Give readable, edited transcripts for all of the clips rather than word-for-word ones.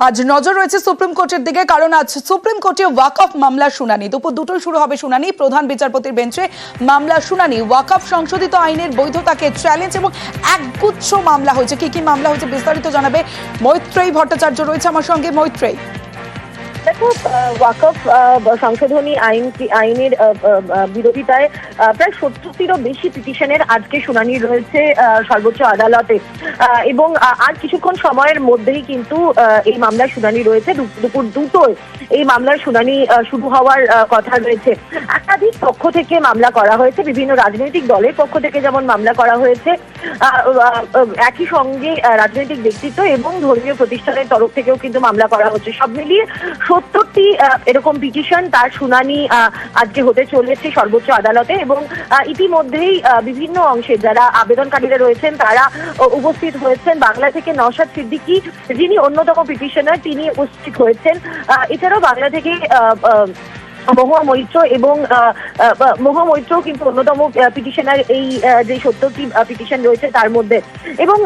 আজ নজর রয়েছে সুপ্রিম কোর্টের দিকে, কারণ আজ সুপ্রিম কোর্টে ওয়াকফ মামলার শুনানি। দুপুর দুটোই শুরু হবে শুনানি। প্রধান বিচারপতির বেঞ্চে মামলার শুনানি। ওয়াকফ সংশোধিত আইনের বৈধতাকে চ্যালেঞ্জ এবং একগুচ্ছ মামলা হয়েছে। কি কি মামলা হয়েছে বিস্তারিত জানাবে মৈত্রেয়ী ভট্টাচার্য রয়েছে আমার সঙ্গে। মৈত্রেয়ী, দেখো, ওয়াকফ সংশোধনী আইনের বিরোধিতায় প্রায় 70টিরও বেশি পিটিশনের আজকে শুনানি রয়েছে সর্বোচ্চ আদালতে, এবং আর কিছুক্ষণ সময়ের মধ্যেই কিন্তু এই মামলার শুনানি রয়েছে। দুপুর দুটোয় এই মামলার শুনানি শুরু হওয়ার কথা রয়েছে। একাধিক পক্ষ থেকে মামলা করা হয়েছে, বিভিন্ন রাজনৈতিক দলের পক্ষ থেকে যেমন মামলা করা হয়েছে, একই সঙ্গে রাজনৈতিক ব্যক্তিত্ব এবং ধর্মীয় প্রতিষ্ঠানের তরফ থেকেও কিন্তু মামলা করা হচ্ছে। সব মিলিয়ে 70টি এরকম পিটিশন, তার শুনানি আজকে হতে চলেছে সর্বোচ্চ আদালতে, এবং ইতিমধ্যেই বিভিন্ন অংশে যারা আবেদনকারীরা রয়েছেন তারা উপস্থিত হয়েছেন। বাংলা থেকে নওশাদ সিদ্দিকী, যিনি অন্যতম পিটিশনার, তিনি উপস্থিত হয়েছেন। এছাড়াও বাংলা থেকে মহুয়া মৈত্র এবং মহুয়া মৈত্রও কিন্তু অন্যতম পিটিশনার এই যে 70টি পিটিশন রয়েছে তার মধ্যে। এবং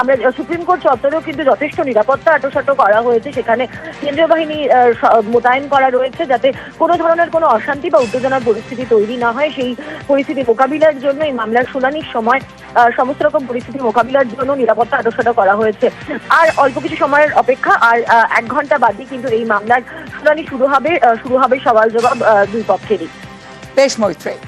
আমরা সুপ্রিম কোর্ট চত্বরেও কিন্তু যথেষ্ট নিরাপত্তা আঁটোসাঁটো করা হয়েছে। সেখানে কেন্দ্রীয় বাহিনী মোতায়েন করা রয়েছে, যাতে কোনো ধরনের কোনো অশান্তি বা উত্তেজনার পরিস্থিতি তৈরি না হয়। সেই পরিস্থিতি মোকাবিলার জন্য এই মামলার শুনানির সময় সমস্ত রকম পরিস্থিতি মোকাবিলার জন্য নিরাপত্তা আঁটোসাঁটো করা হয়েছে। আর অল্প কিছু সময়ের অপেক্ষা, আর 1 ঘন্টা বাদে কিন্তু এই মামলার শুনানি শুরু হবে সওয়াল জবাব দুই পক্ষেরই। বেশ মৈত্রেয়ী।